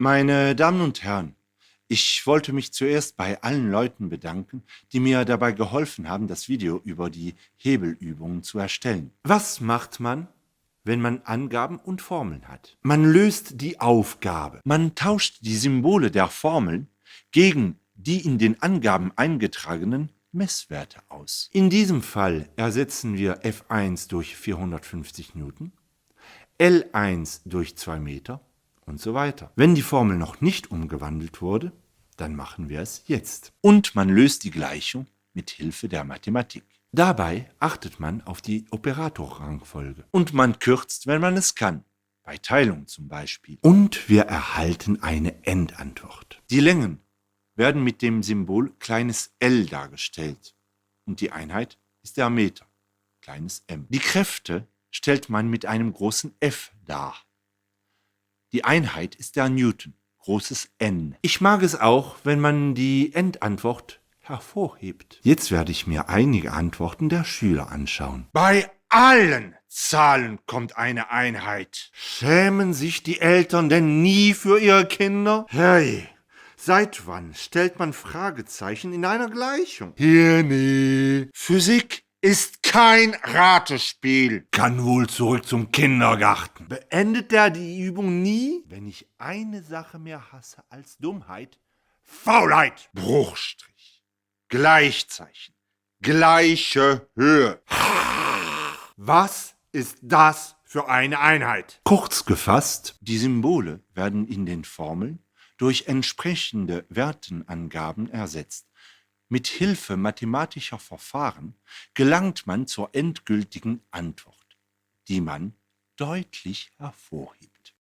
Meine Damen und Herren, ich wollte mich zuerst bei allen Leuten bedanken, die mir dabei geholfen haben, das Video über die Hebelübungen zu erstellen. Was macht man, wenn man Angaben und Formeln hat? Man löst die Aufgabe. Man tauscht die Symbole der Formeln gegen die in den Angaben eingetragenen Messwerte aus. In diesem Fall ersetzen wir F1 durch 450 Newton, L1 durch 2 Meter und so weiter. Wenn die Formel noch nicht umgewandelt wurde, dann machen wir es jetzt. Und man löst die Gleichung mit Hilfe der Mathematik. Dabei achtet man auf die Operatorrangfolge. Und man kürzt, wenn man es kann. Bei Teilung zum Beispiel. Und wir erhalten eine Endantwort. Die Längen werden mit dem Symbol kleines l dargestellt. Und die Einheit ist der Meter, kleines m. Die Kräfte stellt man mit einem großen F dar. Die Einheit ist der Newton, großes N. Ich mag es auch, wenn man die Endantwort hervorhebt. Jetzt werde ich mir einige Antworten der Schüler anschauen. Bei allen Zahlen kommt eine Einheit. Schämen sich die Eltern denn nie für ihre Kinder? Hey, seit wann stellt man Fragezeichen in einer Gleichung? Hirni. Physik ist kein Ratespiel. Kann wohl zurück zum Kindergarten. Beendet der die Übung nie? Wenn ich eine Sache mehr hasse als Dummheit: Faulheit. Bruchstrich. Gleichzeichen. Gleiche Höhe. Was ist das für eine Einheit? Kurz gefasst, die Symbole werden in den Formeln durch entsprechende Wertenangaben ersetzt. Mit Hilfe mathematischer Verfahren gelangt man zur endgültigen Antwort, die man deutlich hervorhebt.